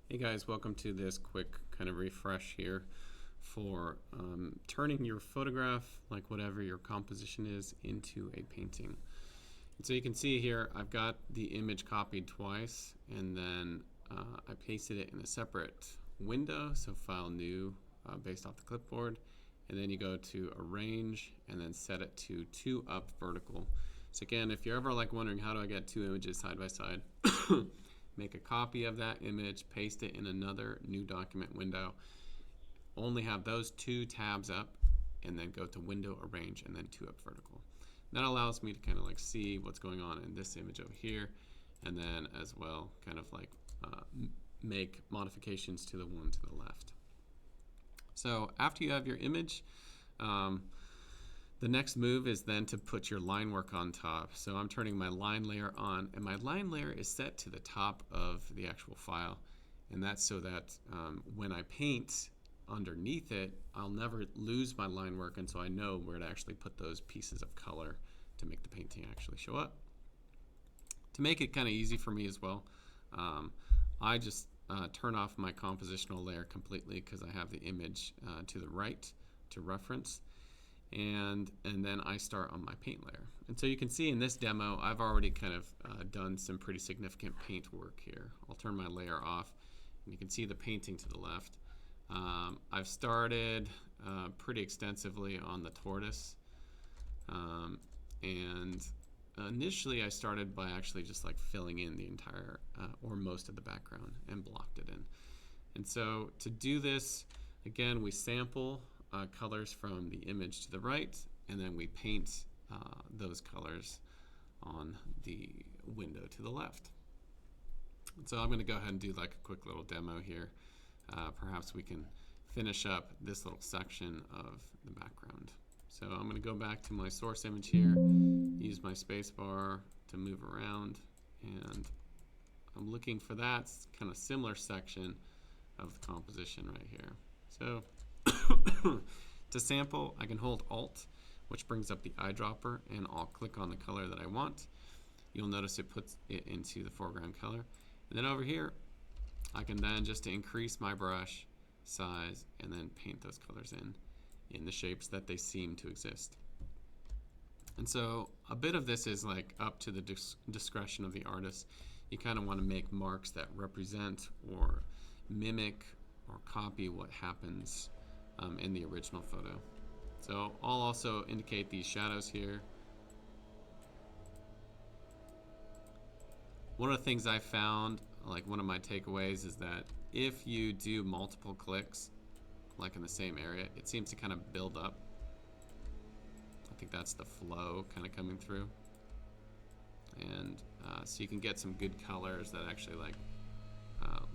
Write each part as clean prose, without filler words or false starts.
Hey guys, welcome to this quick kind of refresh here for turning your photograph, like whatever your composition is, into a painting. And so you can see here I've got the image copied twice, and then I pasted it in a separate window, so File New based off the clipboard, and then you go to Arrange and then set it to 2 up vertical. So again, if you're ever like wondering how do I get 2 images side by side, make a copy of that image, paste it in another new document window, only have those 2 tabs up, and then go to Window, Arrange, and then 2 up vertical. That allows me to kind of like see what's going on in this image over here, and then as well kind of like make modifications to the one to the left. So after you have your image, the next move is then to put your line work on top. So I'm turning my line layer on, and my line layer is set to the top of the actual file. And that's so that when I paint underneath it, I'll never lose my line work, and so I know where to actually put those pieces of color to make the painting actually show up. To make it kind of easy for me as well, I just turn off my compositional layer completely because I have the image to the right to reference. And then I start on my paint layer. And so you can see in this demo, I've already kind of done some pretty significant paint work here. I'll turn my layer off, and you can see the painting to the left. I've started pretty extensively on the tortoise, and initially I started by actually just like filling in the entire or most of the background and blocked it in. And so to do this, again, we sample colors from the image to the right, and then we paint those colors on the window to the left. And so I'm going to go ahead and do like a quick little demo here. Perhaps we can finish up this little section of the background. So I'm going to go back to my source image here, use my space bar to move around, and I'm looking for that kind of similar section of the composition right here. So to sample, I can hold Alt, which brings up the eyedropper, and I'll click on the color that I want. You'll notice it puts it into the foreground color. And then over here, I can then just increase my brush size and then paint those colors in the shapes that they seem to exist. And so a bit of this is like up to the discretion of the artist. You kind of want to make marks that represent or mimic or copy what happens in the original photo. So I'll also indicate these shadows here. One of the things I found, like one of my takeaways, is that if you do multiple clicks, like in the same area, it seems to kind of build up. I think that's the flow kind of coming through. And so you can get some good colors that actually like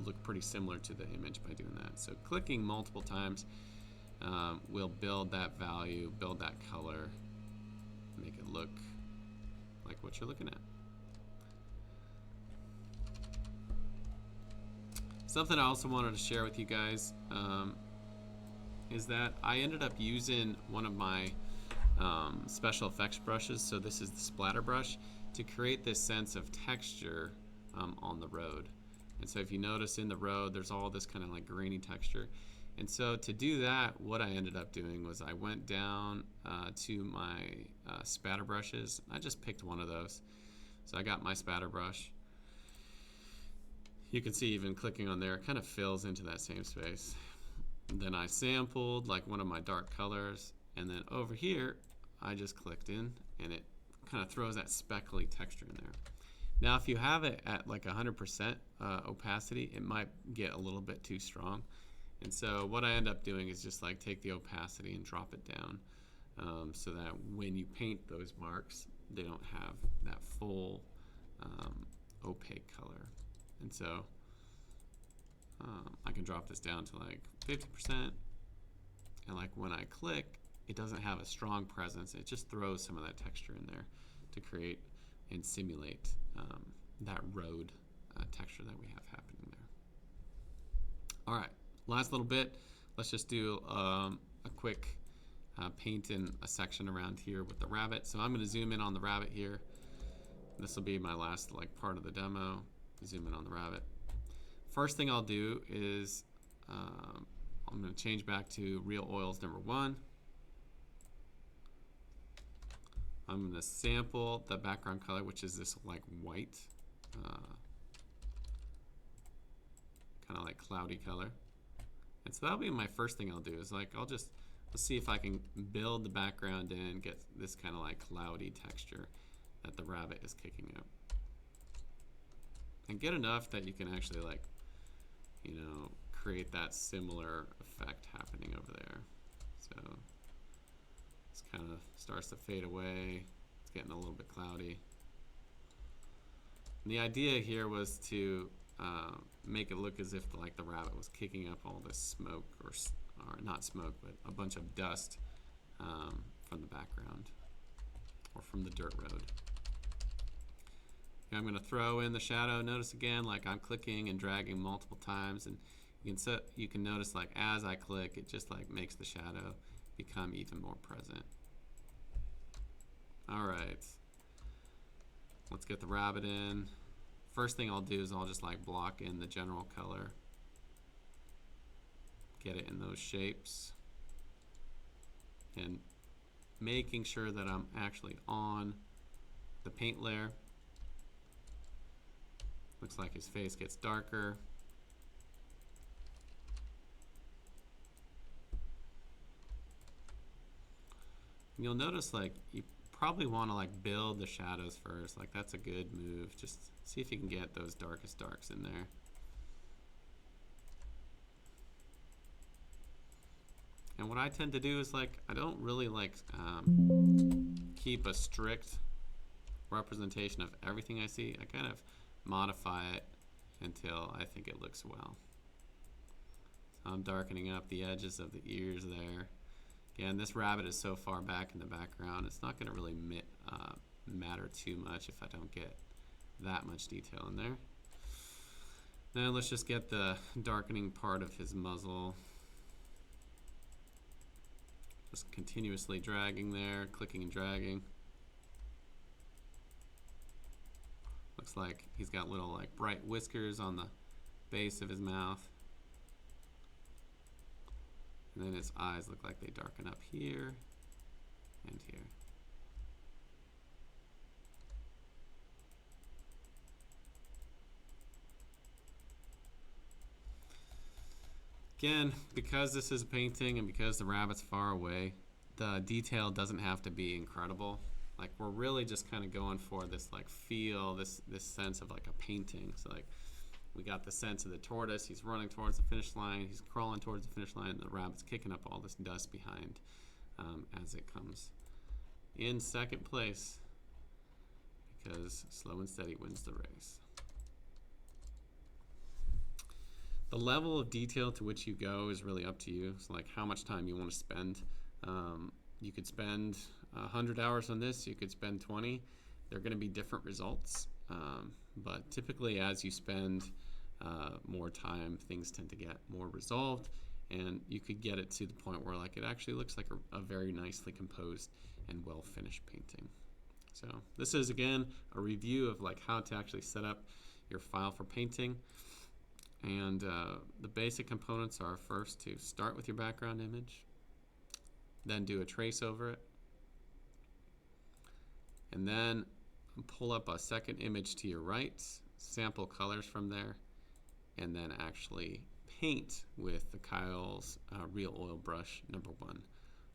look pretty similar to the image by doing that. So clicking multiple times will build that value, build that color, make it look like what you're looking at. Something I also wanted to share with you guys is that I ended up using one of my special effects brushes, so this is the splatter brush, to create this sense of texture on the road. And so if you notice in the road, there's all this kind of like grainy texture. And so to do that, what I ended up doing was I went down to my spatter brushes. I just picked one of those. So I got my spatter brush. You can see even clicking on there, it kind of fills into that same space. And then I sampled like one of my dark colors, and then over here, I just clicked in, and it kind of throws that speckly texture in there. Now, if you have it at like 100% opacity, it might get a little bit too strong. And so what I end up doing is just like take the opacity and drop it down so that when you paint those marks, they don't have that full opaque color. And so I can drop this down to like 50%, and like when I click, it doesn't have a strong presence. It just throws some of that texture in there to create and simulate that road texture that we have happening there. All right, last little bit. Let's just do a quick paint in a section around here with the rabbit. So I'm going to zoom in on the rabbit here. This will be my last like part of the demo. Zoom in on the rabbit. first thing I'll do is I'm going to change back to real oils number 1. I'm going to sample the background color, which is this like white, kind of like cloudy color. And so that'll be my first thing I'll do is like let's see if I can build the background in, get this kind of like cloudy texture that the rabbit is kicking up. And get enough that you can actually like, you know, create that similar effect happening over there. So this kind of starts to fade away. It's getting a little bit cloudy. And the idea here was to make it look as if like the rabbit was kicking up all this smoke, or not smoke, but a bunch of dust from the background or from the dirt road. Okay, I'm going to throw in the shadow. Notice again, like I'm clicking and dragging multiple times, and you can notice like as I click, it just like makes the shadow become even more present. All right, let's get the rabbit in. First thing I'll do is I'll just like block in the general color, get it in those shapes, and making sure that I'm actually on the paint layer. Looks like his face gets darker. And you'll notice like you probably want to like build the shadows first. Like that's a good move. Just see if you can get those darkest darks in there. And what I tend to do is like I don't really like keep a strict representation of everything I see. I kind of modify it until I think it looks well. So I'm darkening up the edges of the ears there. Again, this rabbit is so far back in the background, it's not going to really matter too much if I don't get that much detail in there. Now let's just get the darkening part of his muzzle. Just continuously dragging there, clicking and dragging. Looks like he's got little like bright whiskers on the base of his mouth. And then his eyes look like they darken up here and here. Again, because this is a painting and because the rabbit's far away, the detail doesn't have to be incredible. Like we're really just kind of going for this like feel, this sense of like a painting. So like we got the sense of the tortoise, he's running towards the finish line, he's crawling towards the finish line, and the rabbit's kicking up all this dust behind as it comes in second place, because slow and steady wins the race. The level of detail to which you go is really up to you. So like how much time you want to spend. You could spend 100 hours on this, you could spend 20. They're going to be different results, but typically as you spend more time, things tend to get more resolved, and you could get it to the point where like it actually looks like a very nicely composed and well finished painting. So this is again a review of like how to actually set up your file for painting. And the basic components are first to start with your background image, then do a trace over it, and then pull up a second image to your right, sample colors from there, and then actually paint with the Kyle's Real Oil Brush number 1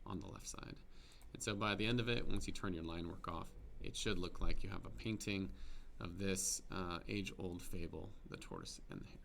on the left side. And so by the end of it, once you turn your line work off, it should look like you have a painting of this age-old fable, the tortoise and the hare.